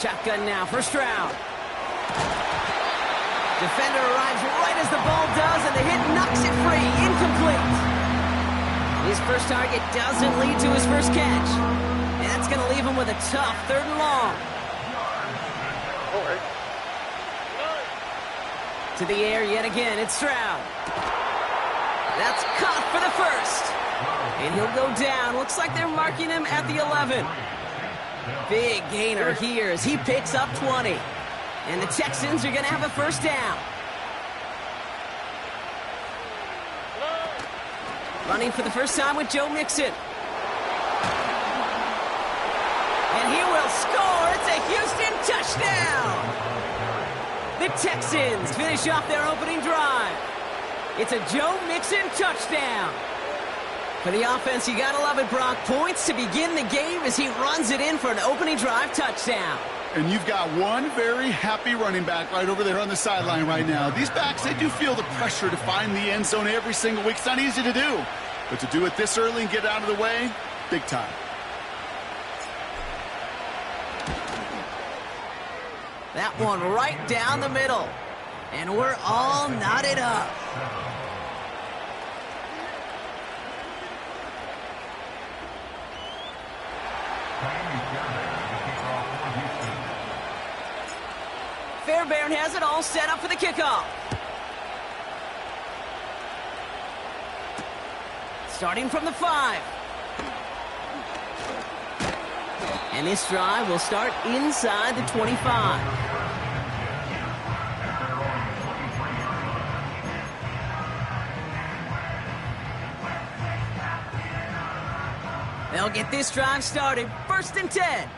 Shotgun now, first round. Defender arrives right as the ball does, and the hit knocks it free. Incomplete. His first target doesn't lead to his first catch. And that's going to leave him with a tough 3rd and long. To the air yet again, it's Stroud. That's caught for the first. And he'll go down. Looks like they're marking him at the 11. Big gainer here as he picks up 20. And the Texans are going to have a first down. Running for the first time with Joe Mixon. And he will score. It's a Houston touchdown. The Texans finish off their opening drive. It's a Joe Mixon touchdown. For the offense, you gotta love it, Brock. Points to begin the game as he runs it in for an opening drive touchdown. And you've got one very happy running back right over there on the sideline right now. These backs, they do feel the pressure to find the end zone every single week. It's not easy to do. But to do it this early and get out of the way, big time. That one right down the middle. And we're all knotted up. Fairbairn has it all set up for the kickoff. Starting from the 5. And this drive will start inside the 25. They'll get this drive started. 1st and 10.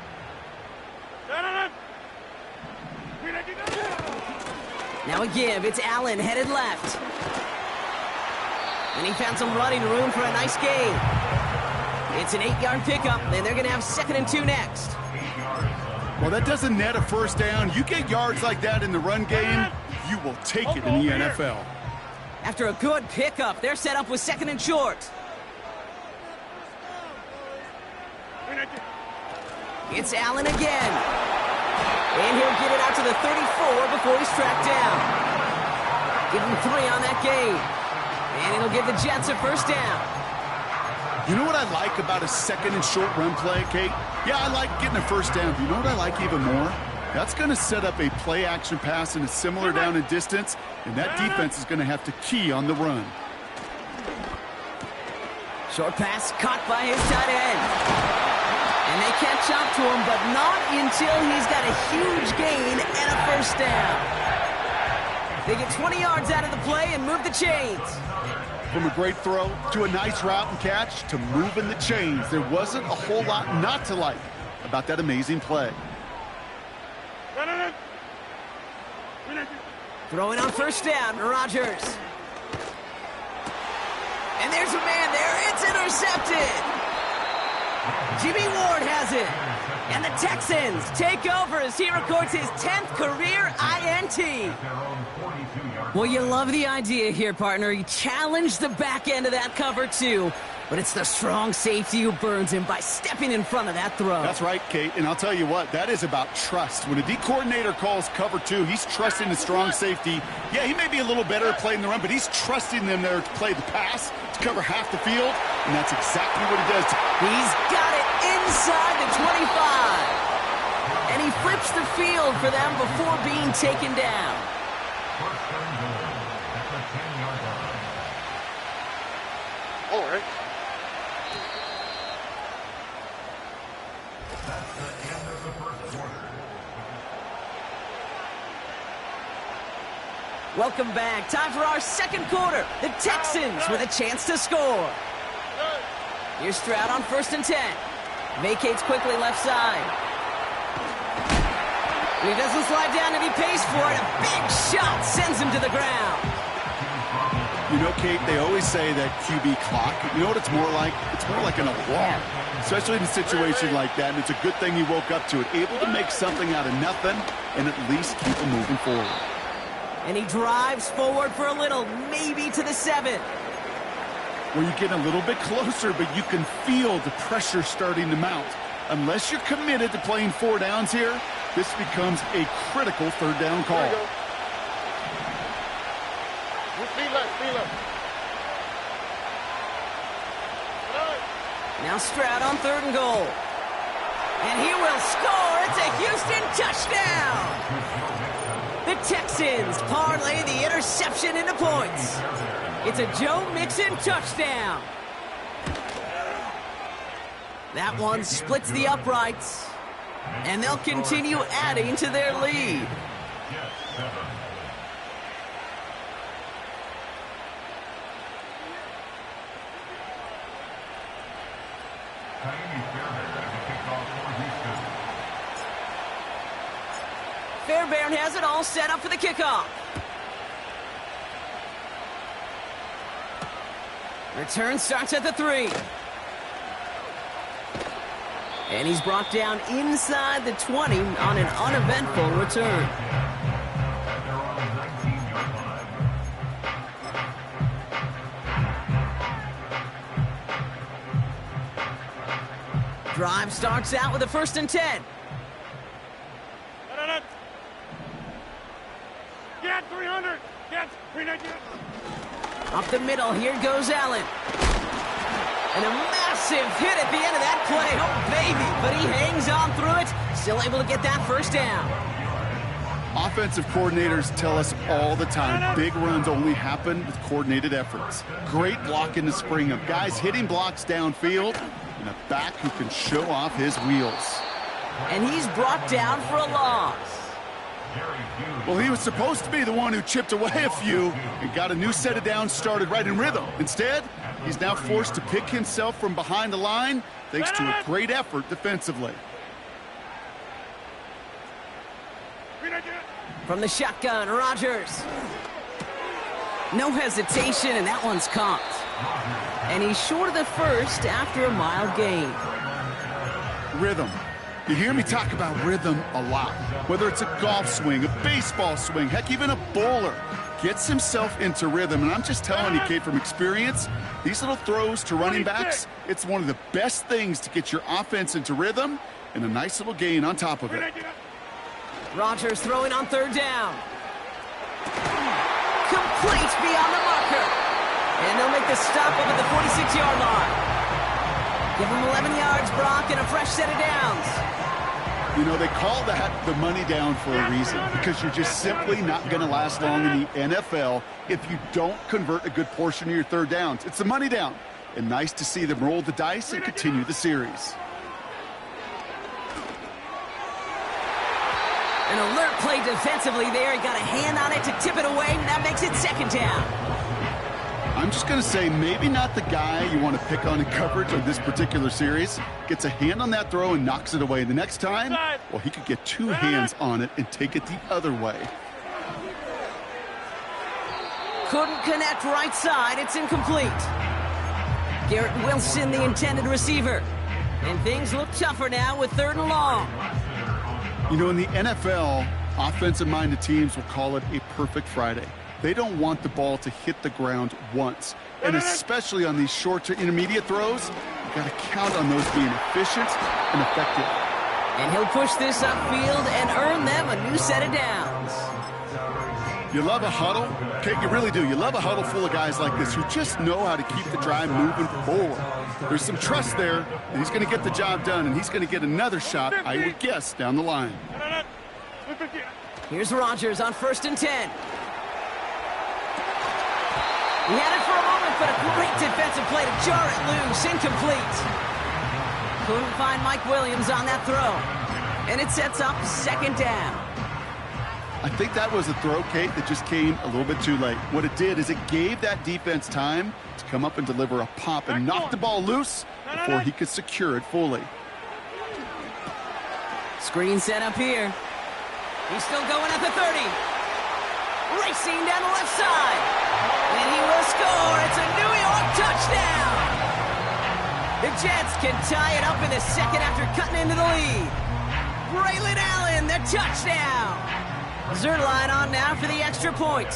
Now a give. It's Allen headed left. And he found some running room for a nice gain. It's an 8-yard pickup, and they're going to have 2nd and 2 next. Well, that doesn't net a first down. You get yards like that in the run game, you will take it in the NFL. After a good pickup, they're set up with 2nd and short. It's Allen again. And he'll get it out to the 34 before he's tracked down. Give him 3 on that game. And it'll give the Jets a first down. You know what I like about a 2nd and short run play, Kate? Yeah, I like getting a first down. You know what I like even more? That's going to set up a play-action pass in a similar down and distance, and that defense is going to have to key on the run. Short pass caught by his tight end. And they catch up to him, but not until he's got a huge gain and a first down. They get 20 yards out of the play and move the chains. From a great throw to a nice route and catch to moving the chains, there wasn't a whole lot not to like about that amazing play. Throwing on first down, Rodgers. And there's a man there. It's intercepted. Jimmy Ward has it. And the Texans take over as he records his 10th career INT. Well, you love the idea here, partner. He challenged the back end of that cover, too. But it's the strong safety who burns him by stepping in front of that throw. That's right, Kate. And I'll tell you what, that is about trust. When a D coordinator calls cover 2, he's trusting the strong safety. Yeah, he may be a little better at playing the run, but he's trusting them there to play the pass, to cover half the field. And that's exactly what he does. He's got it inside the 25. And he flips the field for them before being taken down. All right. Welcome back. Time for our 2nd quarter. The Texans with a chance to score. Here's Stroud on 1st and 10. Vacates quickly left side. He doesn't slide down and he pays for it. A big shot sends him to the ground. You know, Kate, they always say that QB clock. You know what it's more like? It's more like an alarm, especially in a situation like that. And it's a good thing he woke up to it, able to make something out of nothing and at least keep him moving forward. And he drives forward for a little, maybe to the 7. Well, you get a little bit closer, but you can feel the pressure starting to mount. Unless you're committed to playing 4 downs here, This becomes a critical third down call. Now Stroud on 3rd and goal. And he will score. It's a Houston touchdown. The Texans parlay the interception into points. It's a Joe Mixon touchdown. That one splits the uprights. And they'll continue adding to their lead. Fairbairn has it all set up for the kickoff. Return starts at the 3. And he's brought down inside the 20 on an uneventful return. Drive starts out with a 1st and 10. Get 300. Get 390. Up the middle, here goes Allen. And a massive hit at the end of that play. Oh, baby. But he hangs on through it. Still able to get that 1st down. Offensive coordinators tell us all the time, big runs only happen with coordinated efforts. Great block in the spring of guys hitting blocks downfield and a back who can show off his wheels. And he's brought down for a loss. Well, he was supposed to be the one who chipped away a few and got a new set of downs started right in rhythm. Instead, he's now forced to pick himself from behind the line thanks to a great effort defensively. From the shotgun, Rodgers. No hesitation, and that one's caught. And he's short of the 1st after a mild gain. Rhythm. You hear me talk about rhythm a lot. Whether it's a golf swing, a baseball swing, heck, even a bowler gets himself into rhythm. And I'm just telling you, Kate, from experience, these little throws to running backs, it's one of the best things to get your offense into rhythm and a nice little gain on top of it. Rodgers throwing on 3rd down. Complete beyond the marker. And they'll make the stop up at the 46-yard line. Give him 11 yards, Brock, and a fresh set of downs. You know, they call that the money down for a reason, because you're just simply not going to last long in the NFL if you don't convert a good portion of your 3rd downs. It's the money down. And nice to see them roll the dice and continue the series. An alert play defensively there. He got a hand on it to tip it away, and that makes it 2nd down. I'm just going to say maybe not the guy you want to pick on in coverage of this particular series. Gets a hand on that throw and knocks it away. The next time, well, he could get 2 hands on it and take it the other way. Couldn't connect right side. It's incomplete. Garrett Wilson, the intended receiver. And things look tougher now with 3rd and long. You know, in the NFL, offensive-minded teams will call it a perfect Friday. They don't want the ball to hit the ground once. And especially on these short to intermediate throws, you've got to count on those being efficient and effective. And he'll push this upfield and earn them a new set of downs. You love a huddle? Okay, you really do. You love a huddle full of guys like this who just know how to keep the drive moving forward. There's some trust there that he's going to get the job done, and he's going to get another shot, I would guess, down the line. Here's Rodgers on 1st and 10. He had it for a moment, but a great defensive play to jar it loose. Incomplete. Couldn't find Mike Williams on that throw. And it sets up 2nd down. I think that was a throw, Kate, that just came a little bit too late. What it did is it gave that defense time to come up and deliver a pop and knock the ball loose before he could secure it fully. Screen set up here. He's still going at the 30. Racing down the left side. And he will score. It's a New York touchdown. The Jets can tie it up in the 2nd after cutting into the lead. Braylon Allen, the touchdown. Zerline on now for the extra point.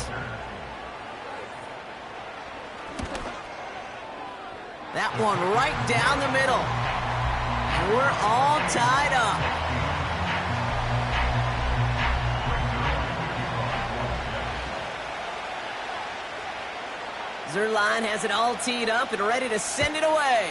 That one right down the middle. And we're all tied up. their line has it all teed up and ready to send it away.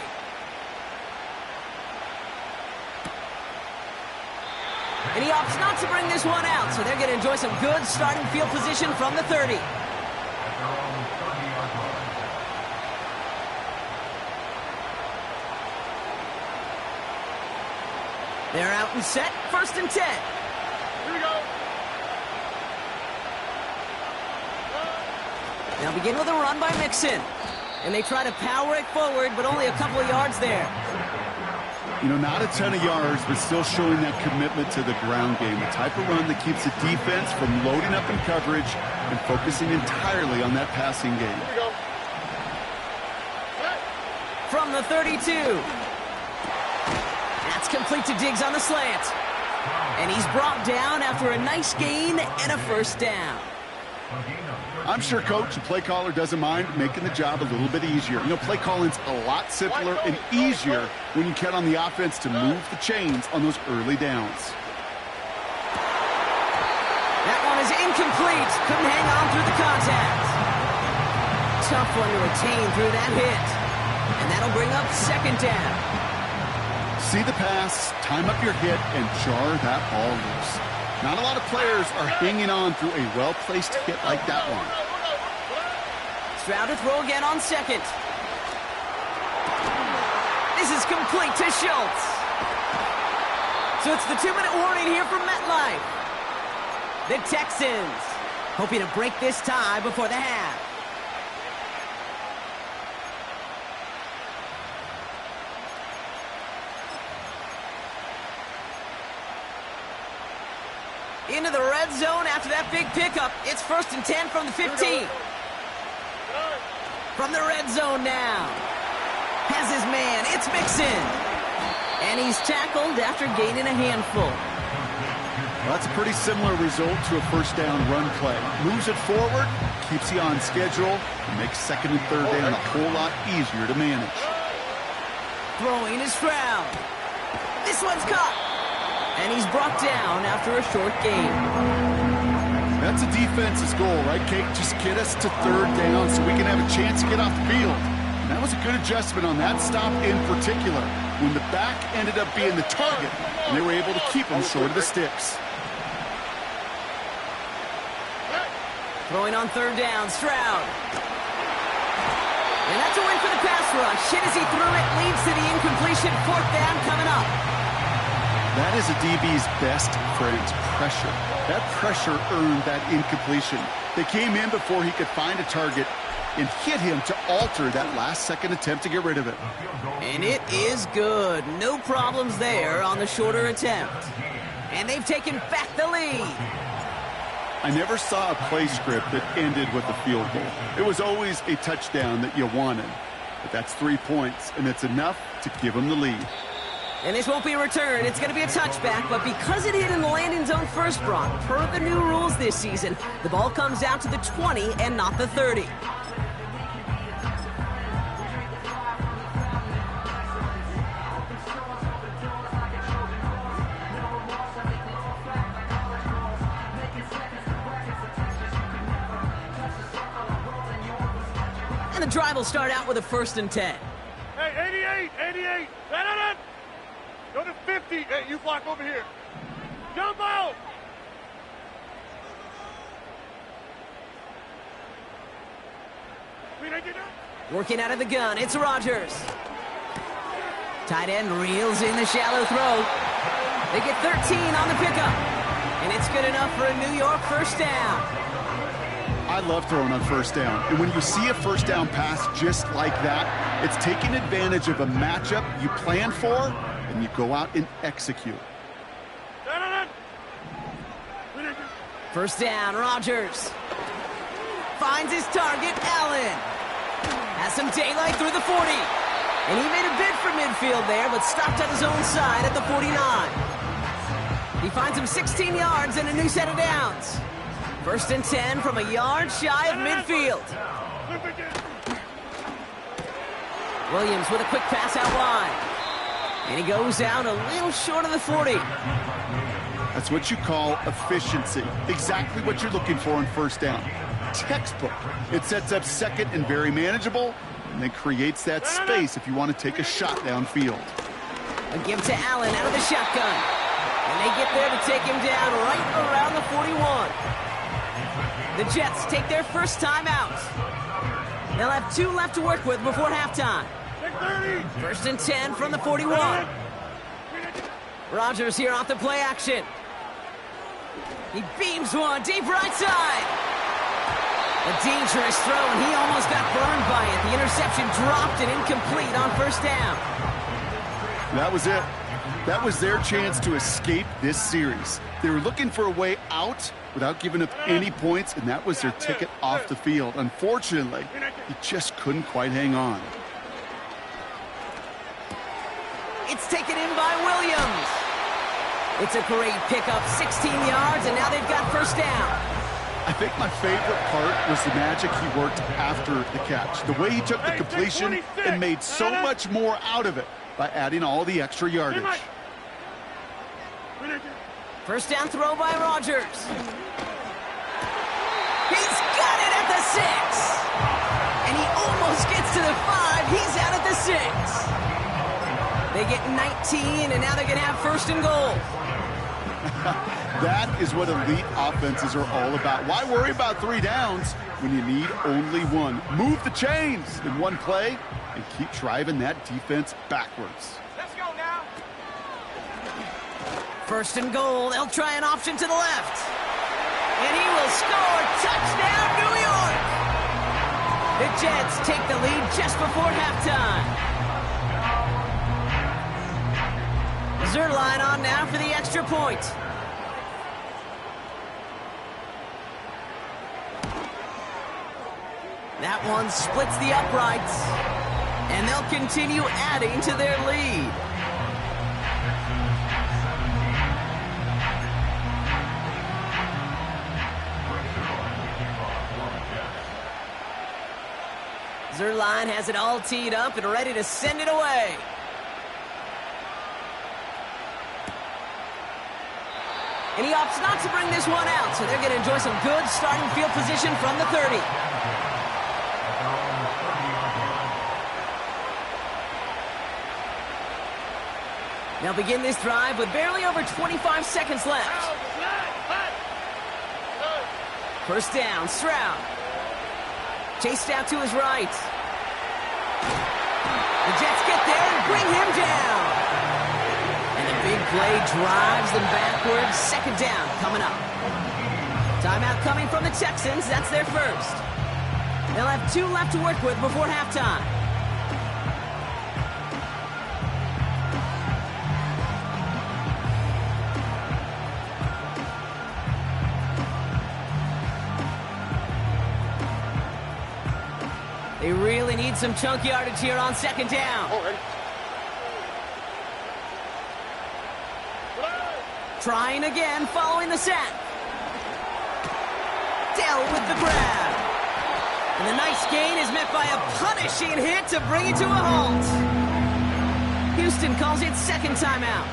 And he opts not to bring this one out, so they're going to enjoy some good starting field position from the 30. They're out and set, 1st and 10. Here we go. Now begin with a run by Mixon. And they try to power it forward, but only a couple of yards there. You know, not a ton of yards, but still showing that commitment to the ground game. The type of run that keeps the defense from loading up in coverage and focusing entirely on that passing game. Here we go. From the 32. That's complete to Diggs on the slant. And he's brought down after a nice gain and a 1st down. I'm sure coach and play caller doesn't mind making the job a little bit easier. You know, play calling's a lot simpler and easier when you count on the offense to move the chains on those early downs. That one is incomplete. Couldn't hang on through the contact. Tough one to retain through that hit. And that'll bring up 2nd down. See the pass, time up your hit, and jar that ball loose. Not a lot of players are hanging on through a well-placed hit like that one. Stroud to throw again on 2nd. This is complete to Schultz. So it's the 2-minute warning here from MetLife. The Texans hoping to break this tie before the half. Into the red zone after that big pickup. It's 1st and 10 from the 15. From the red zone now. Has his man. It's Mixon. And he's tackled after gaining a handful. Well, that's a pretty similar result to a 1st down run play. Moves it forward, keeps you on schedule, and makes 2nd and 3rd down a whole lot easier to manage. Throwing is Stroud. This one's caught. And he's brought down after a short gain. That's a defense's goal, right, Kate? Just get us to 3rd down so we can have a chance to get off the field. And that was a good adjustment on that stop in particular, when the back ended up being the target, and they were able to keep him short of the sticks. Throwing on 3rd down, Stroud. And that's a win for the pass rush. Hit as he threw it, leads to the incompletion. 4th down coming up. That is a DB's best friend, pressure. That pressure earned that incompletion. They came in before he could find a target and hit him to alter that last-second attempt to get rid of it. And it is good. No problems there on the shorter attempt. And they've taken back the lead. I never saw a play script that ended with a field goal. It was always a touchdown that you wanted. But that's 3 points, and it's enough to give them the lead. And this won't be a return. It's going to be a touchback, but because it hit in the landing zone first, Brock, per the new rules this season, the ball comes out to the 20 and not the 30. And the drive will start out with a 1st and 10. Hey, 88. Go to 50. Hey, you block over here. Jump out. Working out of the gun, it's Rodgers. Tight end reels in the shallow throw. They get 13 on the pickup. And it's good enough for a New York 1st down. I love throwing on 1st down. And when you see a 1st down pass just like that, it's taking advantage of a matchup you plan for, and you go out and execute. 1st down, Rodgers. Finds his target, Allen. Has some daylight through the 40. And he made a bid for midfield there, but stopped on his own side at the 49. He finds him 16 yards and a new set of downs. 1st and 10 from a yard shy of midfield. Williams with a quick pass out wide. And he goes out a little short of the 40. That's what you call efficiency. Exactly what you're looking for in 1st down. textbook. It sets up second and very manageable, and then creates that space if you want to take a shot downfield. A give to Allen out of the shotgun. And they get there to take him down right around the 41. The Jets take their first time out. They'll have 2 left to work with before halftime. 1st and 10 from the 41. Rodgers here off the play action. He beams one deep right side. A dangerous throw, and he almost got burned by it. The interception dropped and incomplete on 1st down. That was it. That was their chance to escape this series. They were looking for a way out without giving up any points, and that was their ticket off the field. Unfortunately, he just couldn't quite hang on. It's taken in by Williams. It's a great pickup, 16 yards, and now they've got 1st down. I think my favorite part was the magic he worked after the catch. The way he took the completion and made so much more out of it by adding all the extra yardage. 1st down throw by Rodgers. He's got it at the 6. And he almost gets to the 5. He's out at the 6. They get 19, and now they're going to have 1st and goal. That is what elite offenses are all about. Why worry about 3 downs when you need only 1? Move the chains in one play and keep driving that defense backwards. Let's go now. 1st and goal. They'll try an option to the left. And he will score. Touchdown, New York! The Jets take the lead just before halftime. Zerline on now for the extra point. That one splits the uprights. And they'll continue adding to their lead. Zerline has it all teed up and ready to send it away. And he opts not to bring this one out, so they're going to enjoy some good starting field position from the 30. They'll begin this drive with barely over 25 seconds left. 1st down, Stroud. Chased out to his right. The Jets get there and bring him down. And a big play drives them backwards. 2nd down coming up. Timeout coming from the Texans. That's their 1st. They'll have 2 left to work with before halftime. They really need some chunk yardage here on 2nd down. Trying again following the sack. Dell with the grab. And the nice gain is met by a punishing hit to bring it to a halt. Houston calls it 2nd timeout.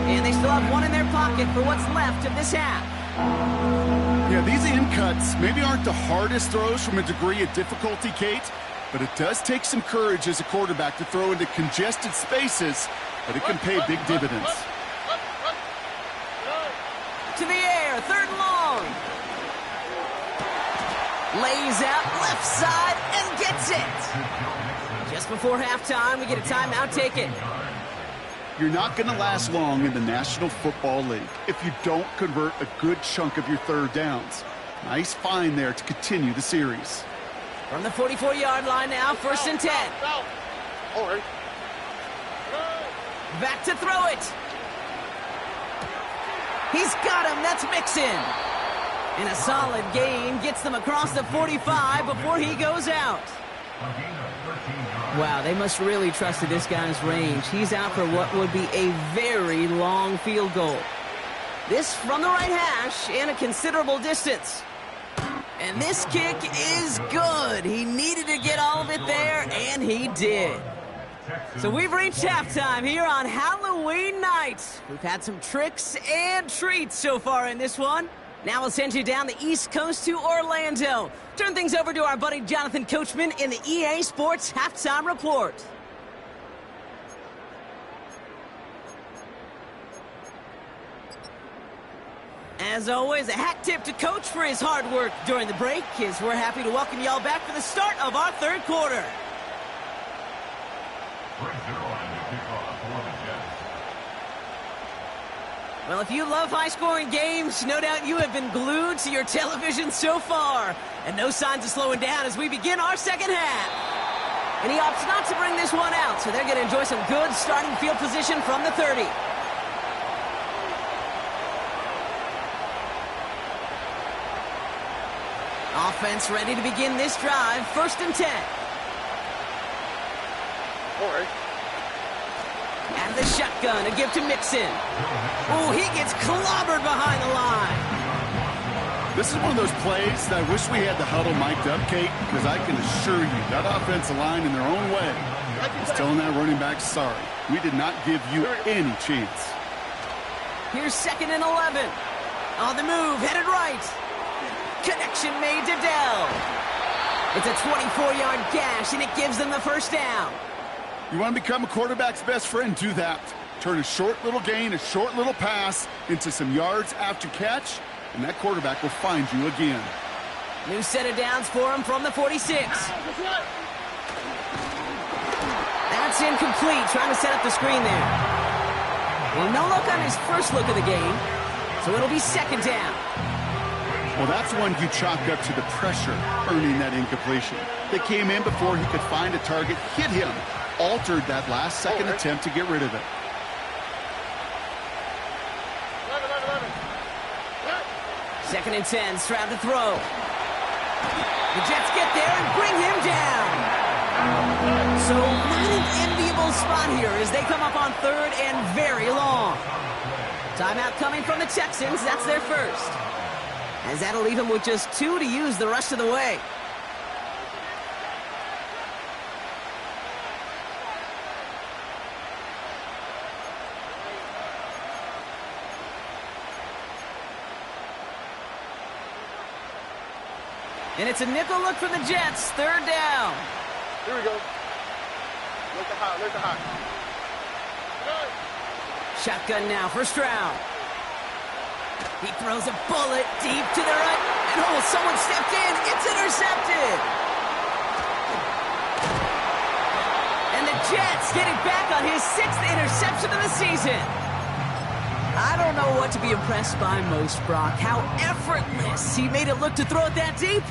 And they still have 1 in their pocket for what's left of this half. Yeah, these in cuts maybe aren't the hardest throws from a degree of difficulty, Kate, but it does take some courage as a quarterback to throw into congested spaces, but it can pay big dividends. To the air, 3rd and long. Lays out left side and gets it. Just before halftime, we get a timeout taken. You're not going to last long in the National Football League if you don't convert a good chunk of your 3rd downs. Nice find there to continue the series. From the 44-yard line now, 1st and 10. Back to throw it. He's got him. That's Mixon. And a solid gain gets them across the 45 before he goes out. Wow, they must really trust this guy's range. He's out for what would be a very long field goal. This from the right hash and a considerable distance. And this kick is good. He needed to get all of it there, and he did. So we've reached halftime here on Halloween night. We've had some tricks and treats so far in this one. Now we'll send you down the East Coast to Orlando. Turn things over to our buddy Jonathan Coachman in the EA Sports Halftime Report. As always, a hat tip to Coach for his hard work during the break, as we're happy to welcome y'all back for the start of our third quarter. Well, if you love high-scoring games, no doubt you have been glued to your television so far. And no signs of slowing down as we begin our second half. And he opts not to bring this one out, so they're going to enjoy some good starting field position from the 30. Offense ready to begin this drive. 1st and 10. All right. And the shotgun, a give to Mixon. Oh, he gets clobbered behind the line. This is one of those plays that I wish we had the huddle mic'd up, Kate, because I can assure you that offensive line in their own way is telling that running back, sorry, we did not give you any chance. Here's 2nd and 11. On the move, headed right. Connection made to Dell. It's a 24-yard gash, and it gives them the first down. You want to become a quarterback's best friend, do that. Turn a short little gain, a short little pass into some yards after catch, and that quarterback will find you again. New set of downs for him from the 46. That's incomplete, trying to set up the screen there. Well, no look on his first look of the game, so it'll be 2nd down. Well, that's one you chalk up to the pressure earning that incompletion. They came in before he could find a target, hit him, altered that last second attempt to get rid of it. 2nd and 10, Stroud to throw. The Jets get there and bring him down. So not an enviable spot here as they come up on 3rd and very long. Timeout coming from the Texans. That's their first. As that'll leave him with just 2 to use the rest of the way. And it's a nickel look for the Jets. 3rd down. Here we go. Look at high, look at high. Shotgun now for Stroud. He throws a bullet deep to the right. And oh, someone stepped in. It's intercepted. And the Jets get it back on his 6th interception of the season. I don't know what to be impressed by most, Brock. How effortless he made it look to throw it that deep,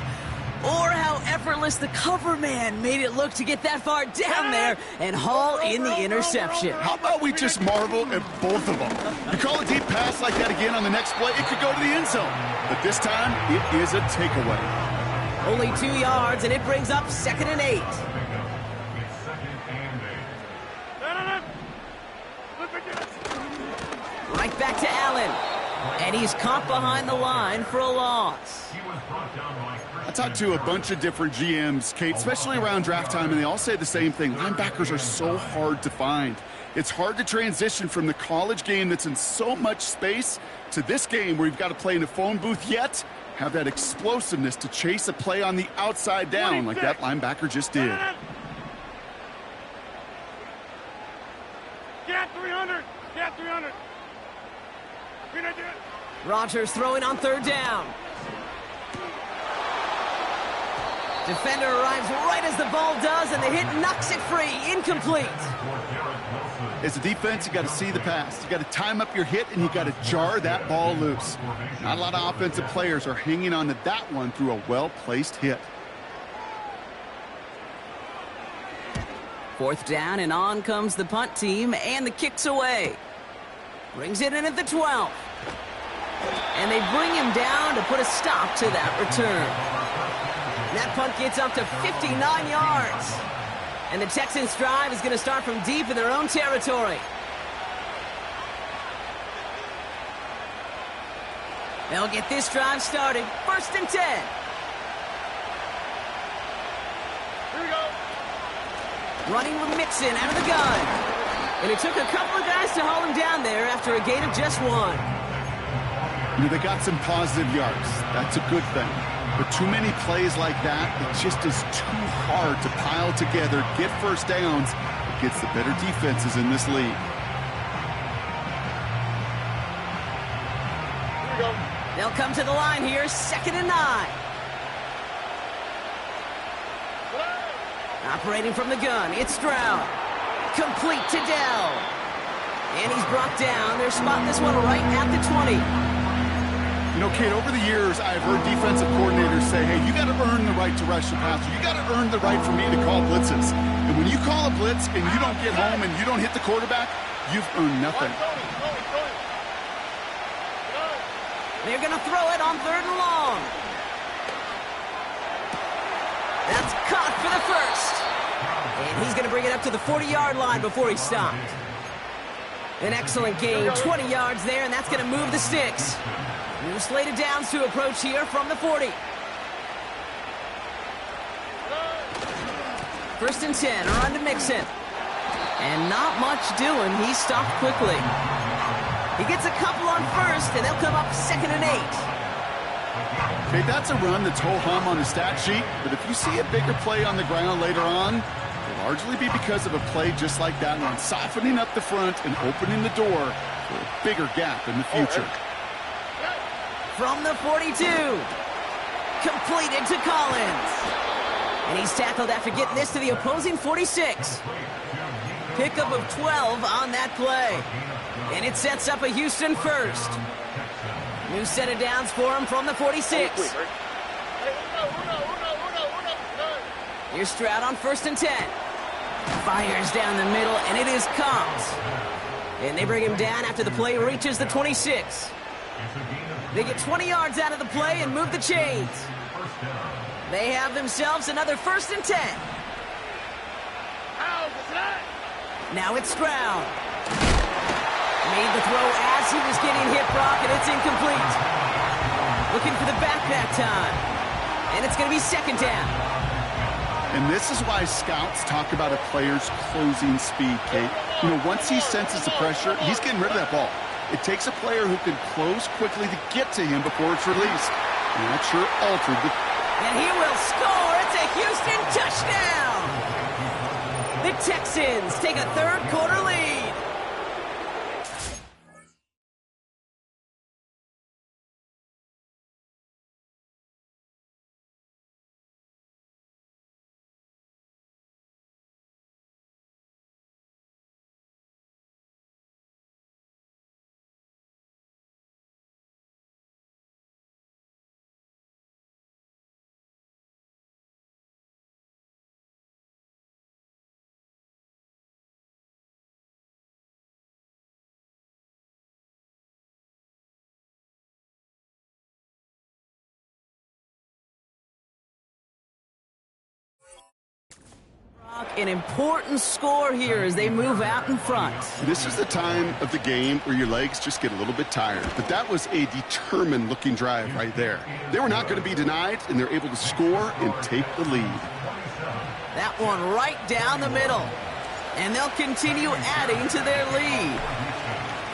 or how effortless the cover man made it look to get that far down there and haul in the interception. How about we just marvel at both of them? You call a deep pass like that again on the next play, it could go to the end zone. But this time, it is a takeaway. Only 2 yards, and it brings up 2nd and 8. Right back to Allen. And he's caught behind the line for a loss. I talked to a bunch of different GMs, Kate, especially around draft time, and they all say the same thing. Linebackers are so hard to find. It's hard to transition from the college game that's in so much space to this game where you've got to play in a phone booth, yet have that explosiveness to chase a play on the outside down like that linebacker just did. Get 300. Get 300. Rodgers throwing on 3rd down. Defender arrives right as the ball does, and the hit knocks it free. Incomplete. As a defense, you got to see the pass. You got to time up your hit, and you got to jar that ball loose. Not a lot of offensive players are hanging on to that one through a well-placed hit. 4th down, and on comes the punt team, and the kick's away. Brings it in at the 12. And they bring him down to put a stop to that return. And that punt gets up to 59 yards. And the Texans' drive is going to start from deep in their own territory. They'll get this drive started. 1st and 10. Here we go. Running with Mixon out of the gun. And it took a couple of guys to hold him down there after a gain of just 1. You know, they got some positive yards. That's a good thing. But too many plays like that, it just is too hard to pile together, get first downs against the better defenses in this league. They'll come to the line here, 2nd and 9. Operating from the gun, it's Stroud. Complete to Dell. And he's brought down. They're spotting this one right at the 20. You know, Kate, over the years, I've heard defensive coordinators say, hey, you got to earn the right to rush the passer. You got to earn the right for me to call blitzes. And when you call a blitz and you don't get home and you don't hit the quarterback, you've earned nothing. They're going to throw it on 3rd and long. That's caught for the first. And he's going to bring it up to the 40-yard line before he stopped. An excellent gain, 20 yards there, and that's going to move the sticks. New slated downs to approach here from the 40. 1st and 10, around to Mixon. And not much doing. He stopped quickly. He gets a couple on 1st, and they'll come up 2nd and 8. Okay, that's a run that's ho-hum on the stat sheet, but if you see a bigger play on the ground later on, it'll largely be because of a play just like that one, softening up the front and opening the door for a bigger gap in the future. From the 42, completed to Collins. And he's tackled after getting this to the opposing 46. Pickup of 12 on that play. And it sets up a Houston first. New set of downs for him from the 46. Here's Stroud on 1st and 10. Fires down the middle, and it is caught. And they bring him down after the play reaches the 26. They get 20 yards out of the play and move the chains. They have themselves another 1st and 10. Now it's Stroud. Made the throw as he was getting hit, Brock, and it's incomplete. Looking for the back that time. And it's going to be 2nd down. And this is why scouts talk about a player's closing speed, Kate. You know, once he senses the pressure, he's getting rid of that ball. It takes a player who can close quickly to get to him before it's released. And that sure altered the... And he will score. It's a Houston touchdown. The Texans take a 3rd quarter lead. An important score here as they move out in front. This is the time of the game where your legs just get a little bit tired. But that was a determined-looking drive right there. They were not going to be denied, and they're able to score and take the lead. That one right down the middle. And they'll continue adding to their lead.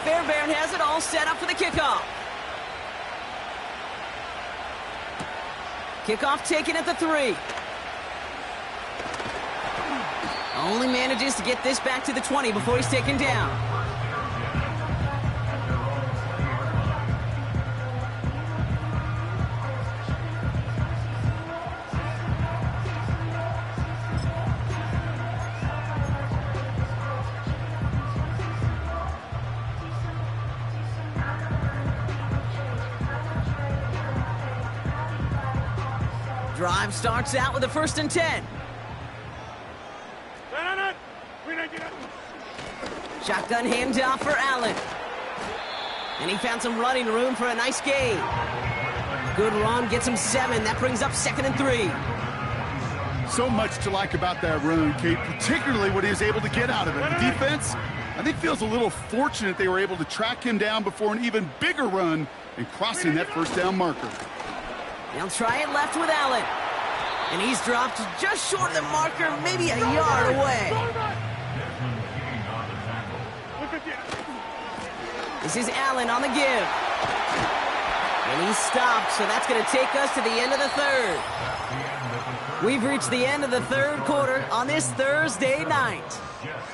Fairbairn has it all set up for the kickoff. Kickoff taken at the 3. Only manages to get this back to the 20 before he's taken down. Drive starts out with a 1st and 10. Shotgun handoff for Allen. And he found some running room for a nice gain. Good run, gets him 7. That brings up 2nd and 3. So much to like about that run, Kate, particularly what he was able to get out of it. The defense, I think, feels a little fortunate they were able to track him down before an even bigger run and crossing that 1st down marker. They'll try it left with Allen. And he's dropped just short of the marker, maybe a yard away. This is Allen on the give. And he stopped, so that's going to take us to the end of the third. We've reached the end of the third quarter on this Thursday night.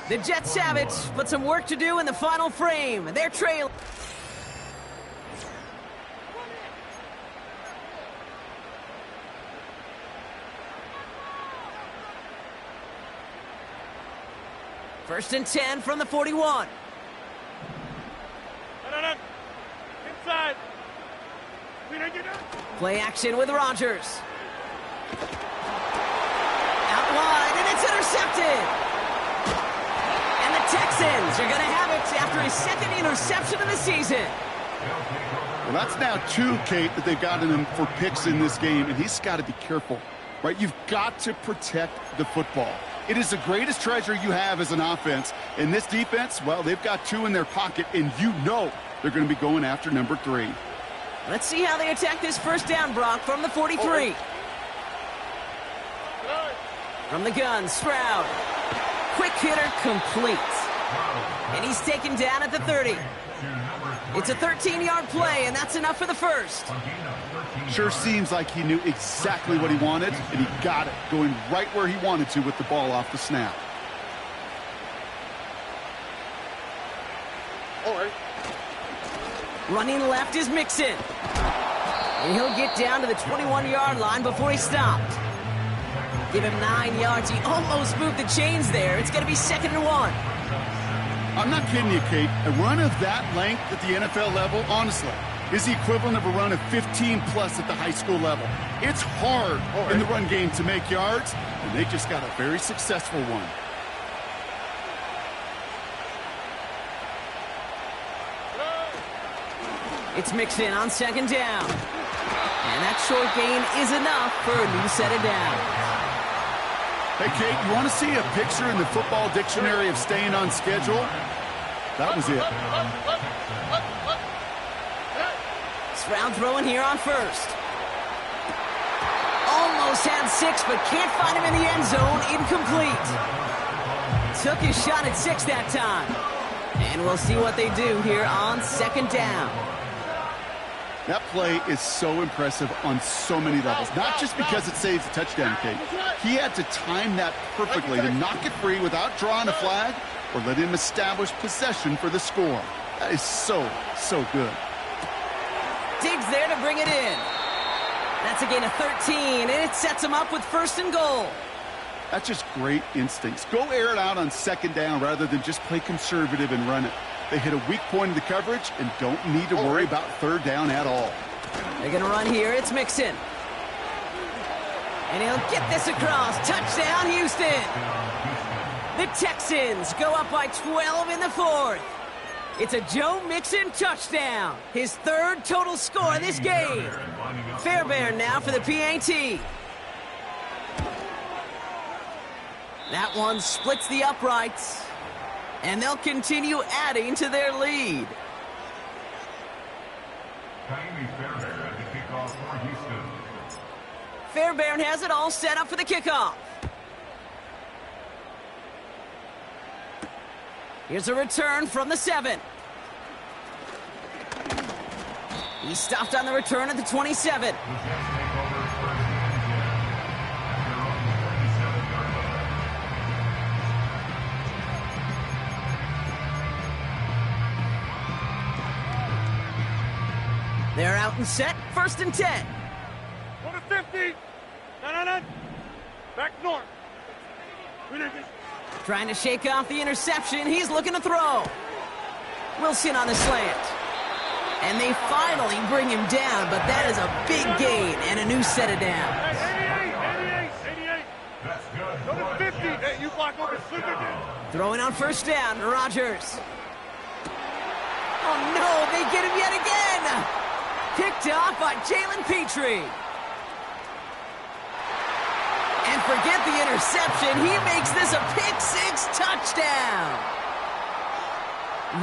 The Jets have it, but some work to do in the final frame. They're trailing. First and 10 from the 41. No. Inside. Play action with Rodgers. Out wide, and it's intercepted. And the Texans are going to have it after his second interception of the season. Well, that's now 2, Kate, that they've gotten him for picks in this game, and he's got to be careful, right? You've got to protect the football. It is the greatest treasure you have as an offense. And this defense, well, they've got 2 in their pocket, and you know they're going to be going after number 3. Let's see how they attack this first down, Brock, from the 43. From the gun, Stroud. Quick hitter complete. And he's taken down at the 30. It's a 13-yard play, and that's enough for the first. Sure seems like he knew exactly what he wanted, and he got it, going right where he wanted to with the ball off the snap. All right. Running left is Mixon. And he'll get down to the 21-yard line before he stopped. Give him 9 yards. He almost moved the chains there. It's going to be 2nd and 1. I'm not kidding you, Kate. A run of that length at the NFL level, honestly, is the equivalent of a run of 15-plus at the high school level. It's hard in the run game to make yards, and they just got a very successful one. It's Mixon on 2nd down. And that short gain is enough for a new set of downs. Hey, Kate, you want to see a picture in the football dictionary of staying on schedule? That was it. Stroud throwing here on first. Almost had 6, but can't find him in the end zone. Incomplete. Took his shot at 6 that time. And we'll see what they do here on 2nd down. That play is so impressive on so many levels, not just because it saves a touchdown, Kate. He had to time that perfectly to knock it free without drawing a flag or let him establish possession for the score. That is so good. Diggs there to bring it in. That's a gain of 13, and it sets him up with 1st and goal. That's just great instincts. Go air it out on 2nd down rather than just play conservative and run it. They hit a weak point in the coverage and don't need to worry about 3rd down at all. They're going to run here. It's Mixon. And he'll get this across. Touchdown, Houston. The Texans go up by 12 in the 4th. It's a Joe Mixon touchdown. His 3rd total score this game. Fairbairn now for the PAT. That one splits the uprights. And they'll continue adding to their lead. Fairbairn has it all set up for the kickoff. Here's a return from the 7. He stopped on the return at the 27. They're out and set. 1st and 10. Go to 50. No. Back north. Trying to shake off the interception. He's looking to throw. Wilson on the slant. And they finally bring him down, but that is a big gain and a new set of downs. 88. That's good. Go to 50. Hey, you block over Super. Throwing on 1st down, Rodgers. Oh, no, they get him yet again. Picked off by Jalen Petrie. And forget the interception. He makes this a pick-6 touchdown.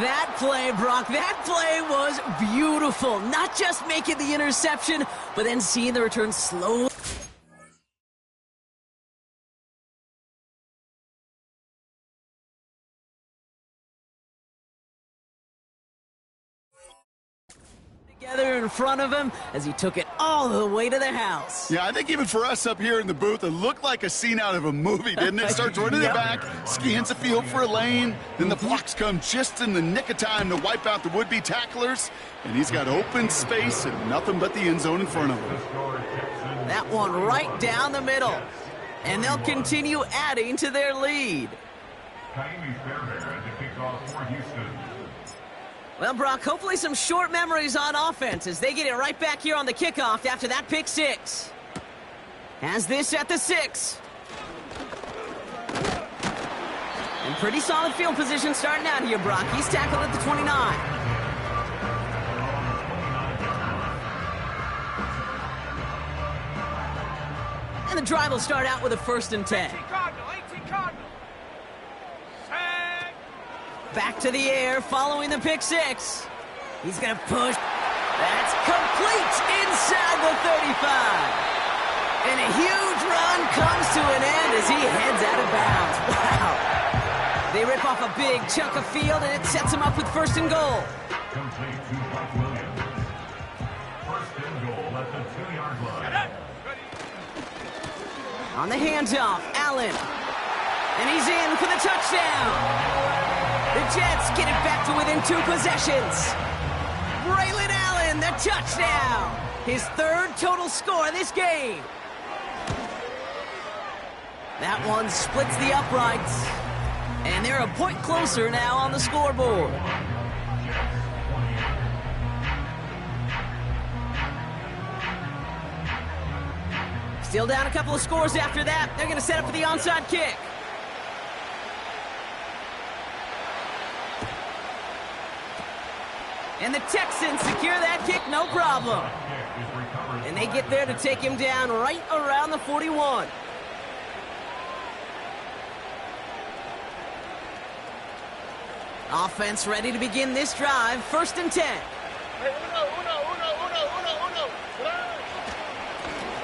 That play, Brock, that play was beautiful. Not just making the interception, but then seeing the return slowly. Together in front of him as he took it all the way to the house. Yeah, I think even for us up here in the booth, it looked like a scene out of a movie, didn't it? Starts running it back, scans the field for a lane, then the blocks come just in the nick of time to wipe out the would-be tacklers, and he's got open space and nothing but the end zone in front of him. That one right down the middle, and they'll continue adding to their lead. Well, Brock, hopefully some short memories on offense as they get it right back here on the kickoff after that pick six. Has this at the 6. And pretty solid field position starting out here, Brock. He's tackled at the 29. And the drive will start out with a 1st and 10. 18 Cardinal. Back to the air following the pick six. He's going to push. That's complete inside the 35. And a huge run comes to an end as he heads out of bounds. Wow. They rip off a big chunk of field, and it sets him up with 1st and goal. Complete to Mike Williams. 1st and goal at the 2-yard line. On the handoff, Allen. And he's in for the touchdown. The Jets get it back to within 2 possessions. Braylon Allen, the touchdown. His 3rd total score this game. That one splits the uprights. And they're a point closer now on the scoreboard. Still down a couple of scores after that. They're going to set up for the onside kick. And the Texans secure that kick, no problem. And they get there to take him down right around the 41. Offense ready to begin this drive. 1st and 10.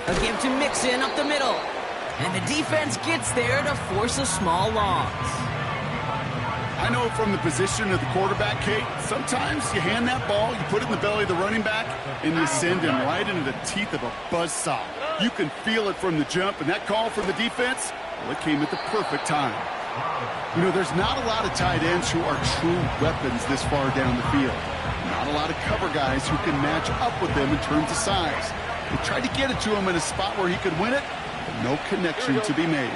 A give to Mixon up the middle. And the defense gets there to force a small loss. I know from the position of the quarterback, Kate, sometimes you hand that ball, you put it in the belly of the running back, and you send him right into the teeth of a buzzsaw. You can feel it from the jump, and that call from the defense, well, it came at the perfect time. You know, there's not a lot of tight ends who are true weapons this far down the field. Not a lot of cover guys who can match up with them in terms of size. They tried to get it to him in a spot where he could win it, but no connection to be made.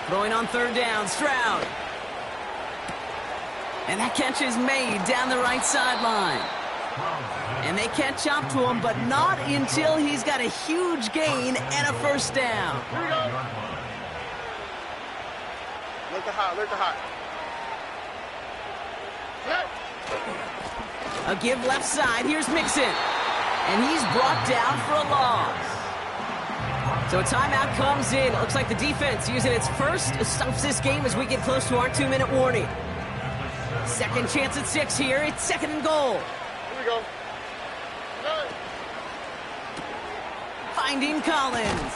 Throwing on 3rd down, Stroud. And that catch is made down the right sideline. And they catch up to him, but not until he's got a huge gain and a 1st down. Look the hot. A give left side. Here's Mixon. And he's brought down for a loss. So a timeout comes in. It looks like the defense using its first stops this game as we get close to our 2-minute warning. 2nd chance at 6 here. It's 2nd and goal. Here we go. Finding Collins.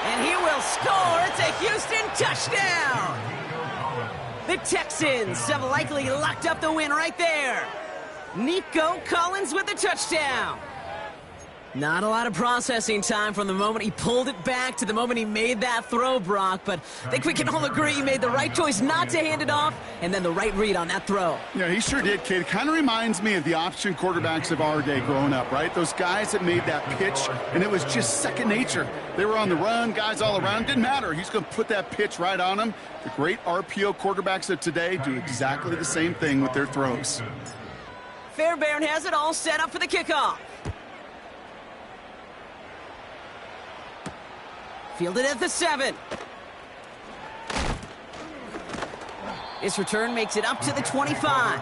And he will score. It's a Houston touchdown. The Texans have likely locked up the win right there. Nico Collins with the touchdown. Not a lot of processing time from the moment he pulled it back to the moment he made that throw, Brock, but I think we can all agree he made the right choice not to hand it off, and then the right read on that throw. Yeah, he sure did, kid. It kind of reminds me of the option quarterbacks of our day growing up, right? Those guys that made that pitch, and it was just second nature. They were on the run, guys all around. Didn't matter. He's going to put that pitch right on them. The great RPO quarterbacks of today do exactly the same thing with their throws. Fairbairn has it all set up for the kickoff. Fielded at the 7. His return makes it up to the 25.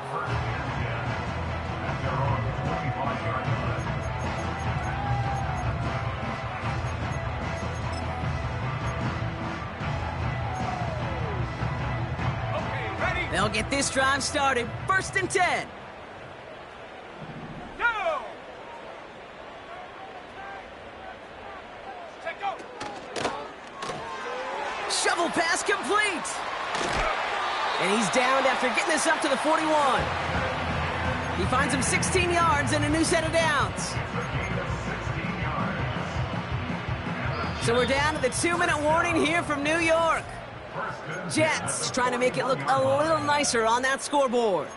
Okay, ready? They'll get this drive started. 1st and 10. Go! Go! Shovel pass complete. And he's downed after getting this up to the 41. He finds him 16 yards and a new set of downs. So we're down to the 2-minute warning here from New York. Jets trying to make it look a little nicer on that scoreboard.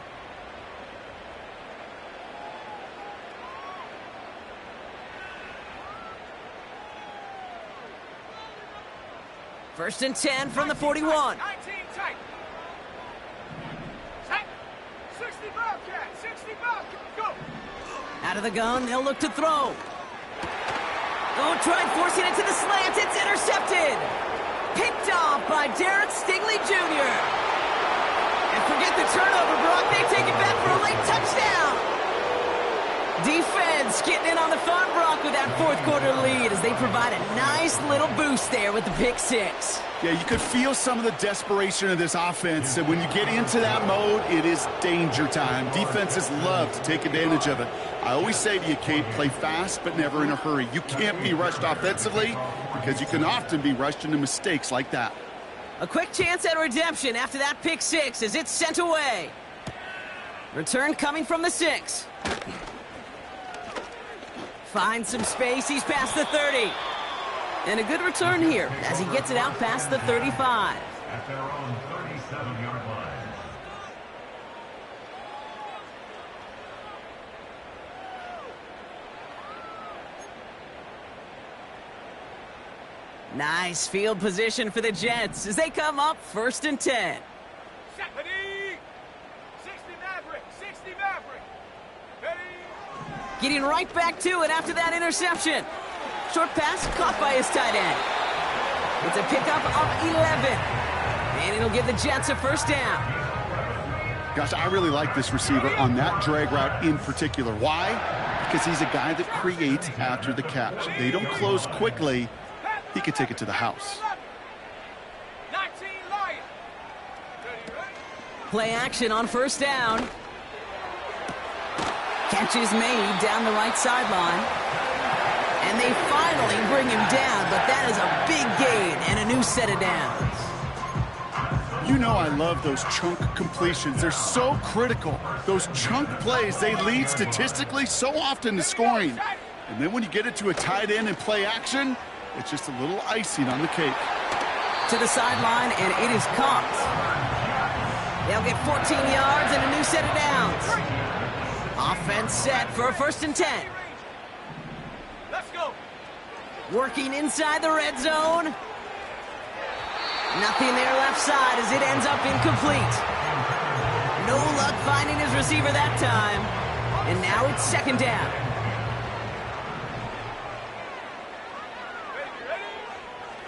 First and 10 from the 41. 19 tight. Tight. 60 Bobcat. 60 Bobcat. Go. Out of the gun, they'll look to throw. Oh, tried forcing it to the slant. It's intercepted. Picked off by Derek Stingley Jr. And forget the turnover, Brock. They take it back for a late touchdown. Defense getting in on the fun, Brock, with that fourth quarter lead as they provide a nice little boost there with the pick six. Yeah, you could feel some of the desperation of this offense. And when you get into that mode, it is danger time. Defenses love to take advantage of it. I always say to you, Kate, play fast but never in a hurry. You can't be rushed offensively because you can often be rushed into mistakes like that. A quick chance at redemption after that pick six as it's sent away. Return coming from the 6. Finds some space. He's past the 30. And a good return here as he gets it out past the 35. At their own 37-yard line. Nice field position for the Jets as they come up first and 10. 60 Maverick. 60 Maverick. Ready. Getting right back to it after that interception. Short pass caught by his tight end. It's a pickup of 11. And it'll give the Jets a first down. Gosh, I really like this receiver on that drag route in particular. Why? Because he's a guy that creates after the catch. They don't close quickly. He could take it to the house. 19 Lion. Ready, ready. Play action on first down. Catch is made down the right sideline. And they finally bring him down, but that is a big gain and a new set of downs. You know I love those chunk completions. They're so critical. Those chunk plays, they lead statistically so often to scoring. And then when you get it to a tight end and play action, it's just a little icing on the cake. To the sideline, and it is caught. They'll get 14 yards and a new set of downs. Offense set for a first and 10. Let's go. Working inside the red zone. Nothing there left side as it ends up incomplete. No luck finding his receiver that time. And now it's second down.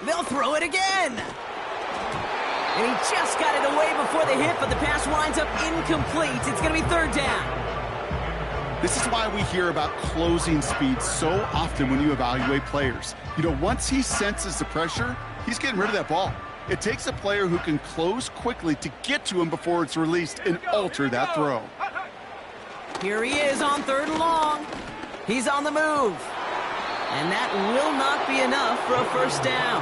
They'll throw it again. And he just got it away before the hit, but the pass winds up incomplete. It's going to be third down. This is why we hear about closing speed so often when you evaluate players. You know, once he senses the pressure, he's getting rid of that ball. It takes a player who can close quickly to get to him before it's released and alter that throw. Here he is on third and long. He's on the move. And that will not be enough for a first down.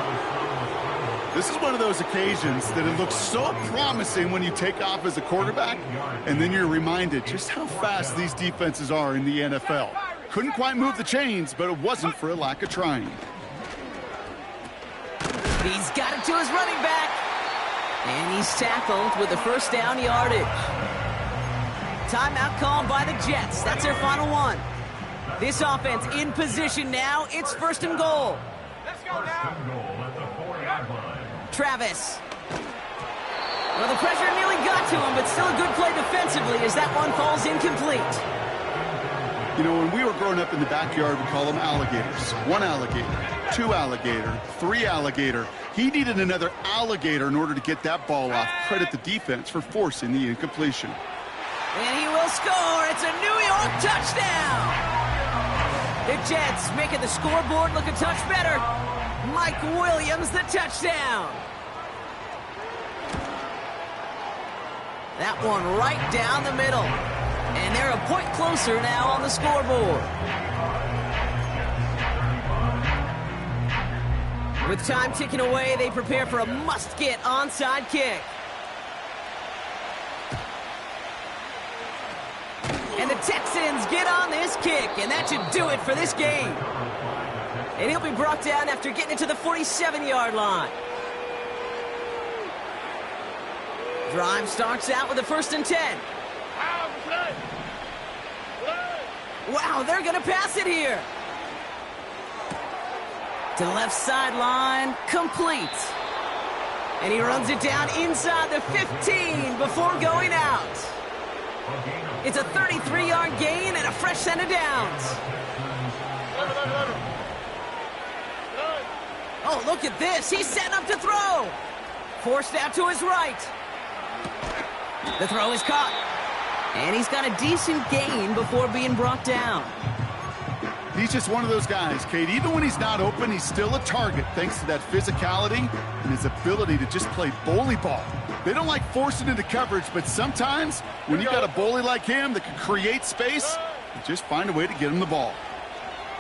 This is one of those occasions that it looks so promising when you take off as a quarterback, and then you're reminded just how fast these defenses are in the NFL. Couldn't quite move the chains, but it wasn't for a lack of trying. He's got it to his running back. And he's tackled with the first down yardage. Timeout called by the Jets. That's their final one. This offense in position now. It's first and goal. Let's go now. At the 4-yard line. Travis. Well, the pressure nearly got to him, but still a good play defensively as that one falls incomplete. You know, when we were growing up in the backyard, we call them alligators. 1 alligator, 2 alligator, 3 alligator. He needed another alligator in order to get that ball off. Credit the defense for forcing the incompletion. And he will score. It's a New York touchdown. The Jets making the scoreboard look a touch better. Mike Williams, the touchdown. That one right down the middle. And they're a point closer now on the scoreboard. With time ticking away, they prepare for a must-get onside kick. And the get on this kick, and that should do it for this game. And he'll be brought down after getting it to the 47-yard line. Drive starts out with a 1st and 10. Wow, they're going to pass it here. To the left sideline, complete. And he runs it down inside the 15 before going out. It's a 33-yard gain and a fresh set of downs. Oh, look at this. He's setting up to throw. Forced out to his right. The throw is caught. And he's got a decent gain before being brought down. He's just one of those guys, Kate. Even when he's not open, he's still a target thanks to that physicality and his ability to just play bully ball. They don't like forcing into coverage, but sometimes when you got a bully like him that can create space, you just find a way to get him the ball.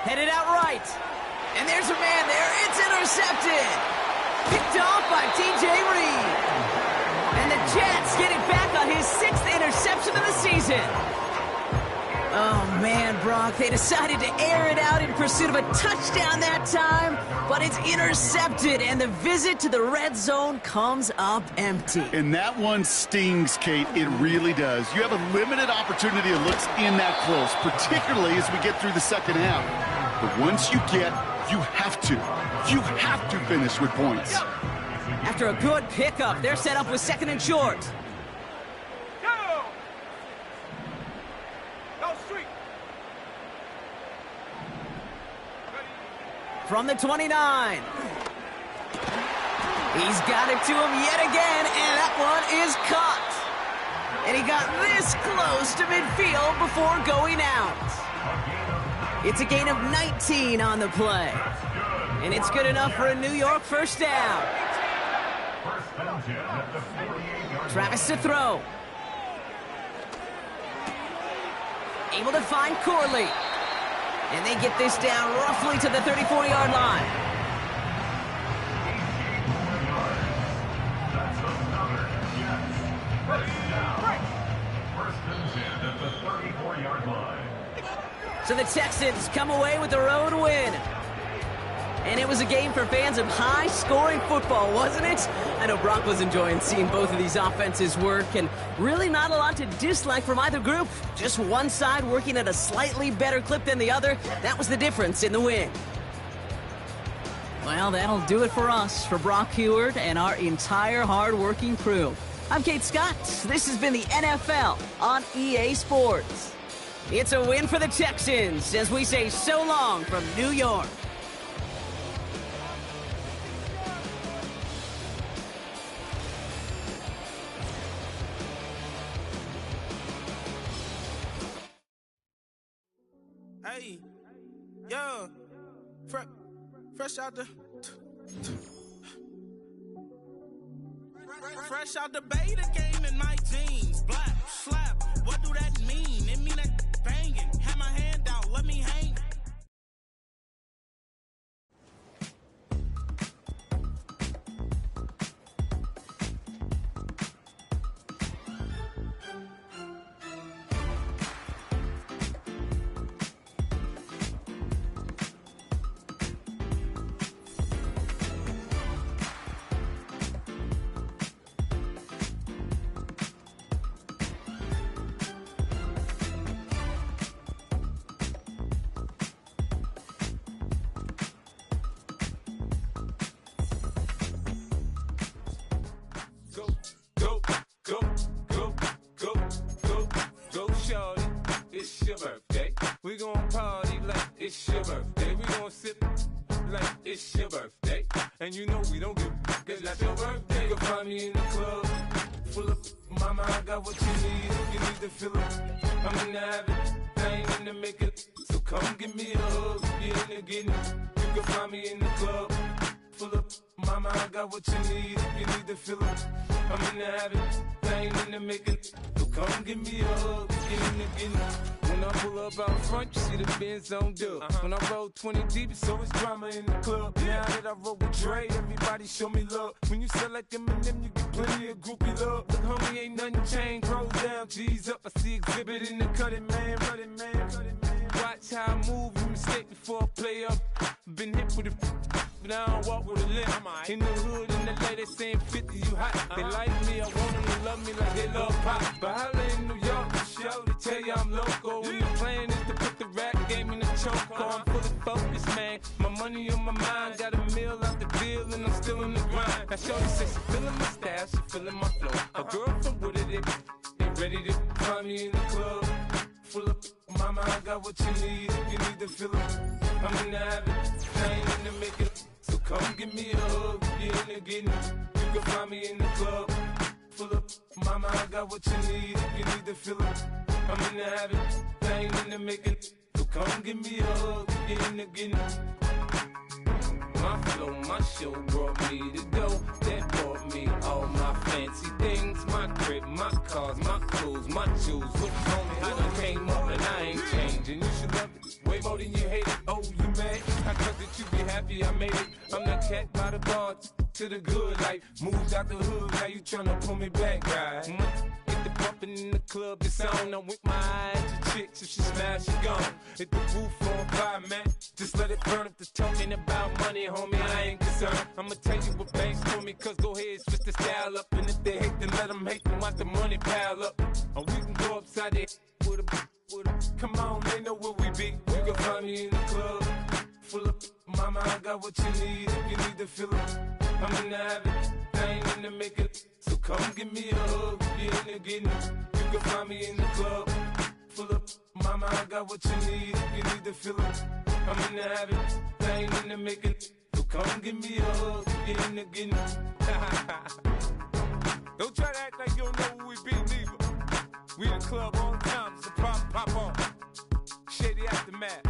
Headed out right. And there's a man there. It's intercepted. Picked off by T.J. Reed. And the Jets get it back on his 6th interception of the season. Oh, man, Brock, they decided to air it out in pursuit of a touchdown that time, but it's intercepted, and the visit to the red zone comes up empty. And that one stings, Kate. It really does. You have a limited opportunity that looks in that close, particularly as we get through the second half. But once you have to finish with points. After a good pickup, they're set up with 2nd and short. From the 29. He's got it to him yet again, and that one is caught. And he got this close to midfield before going out. It's a gain of 19 on the play. And it's good enough for a New York 1st down. Travis to throw. Able to find Corley. And they get this down roughly to the 34-yard line. So the Texans come away with the road win. And it was a game for fans of high-scoring football, wasn't it? I know Brock was enjoying seeing both of these offenses work, and really not a lot to dislike from either group. Just one side working at a slightly better clip than the other. That was the difference in the win. Well, that'll do it for us, for Brock Heward and our entire hard-working crew. I'm Kate Scott. This has been the NFL on EA Sports. It's a win for the Texans as we say so long from New York. Hey, yo, fresh out the beta game in my jeans. Black, slap, what do that mean? It mean that banging. Have my hand out, let me hang. We gon' party like it's your birthday. We gon' sip like it's your birthday. And you know we don't give a cause that's your birthday. You can find me in the club, full of mama, I got what you need. If you need to fill up, I'm in the habit, I ain't in the makeup. So come give me a hug, you're in the getting. You can find me in the club, full of mama, I got what you need. If you need to fill up, I'm in the habit, I ain't in the making. So come give me a hug, get in. When I pull up out front, you see the Benz on dub. When I roll 20 deep, it's always drama in the club. Now that I roll with Dre, everybody show me love. When you sell like Eminem, you get plenty of groupie love. Look, homie, ain't nothing changed. Roll down, G's up. I see exhibit in the cutting, man. Watch how I move, you mistake before I play up. Been hit with a but I don't walk with a limp. In the hood, in the lady saying 50, you hot. They like me, I want them to love me like they love pop. But holla in New York, the show, they tell you I'm local. When the plan is to put the rap game in the choke. I'm fully focused, man. My money on my mind, got a meal out the deal, and I'm still in the grind. Now shorty says she feeling my style, she feeling my flow. A girl from Wooded, they ready to find me in the club. Full of mama, I got what you need if you need to fill it. I'm in the habit, I ain't in the making. So come give me a hug, get in the getting. You can find me in the club. Full up, mama, I got what you need if you need to fill it. I'm in the habit, I ain't in the making. So come give me a hug, get in the getting. My flow, my show brought me the dough that brought me all my fancy things. My crib, my cars, my clothes, my shoes. Look, homie, I done came up and I ain't changing. You should love it way more than you hate it. Oh, you mad? I thought that you be happy I made it. I'm that cat by the bar to the good life. Moved out the hood, now you tryna pull me back, right? Get the bumpin' in the club, it's on. I'm with my eyes to chicks, if she smash, she gone. Hit the roof on fire, man. Just let it burn if they're talking about money, homie, I ain't concerned. I'ma tell you what banks told me, cause go ahead, switch the style up. And if they hate, then let them hate, then watch the money pile up. Or we can go upside there with a come on, they know where we be. You can find me in the club. Full of mama, I got what you need if you need to fill it. I'm in the habit, I ain't in the making. So come give me a hug, get in the getting. You can find me in the club. Full of mama, I got what you need if you need to fill it. I'm in the habit, I ain't in the making. So come give me a hug, get in the getting. Don't try to act like you don't know who we be, neither. We in the club all the time, it's a problem, pop on. Shady Aftermath.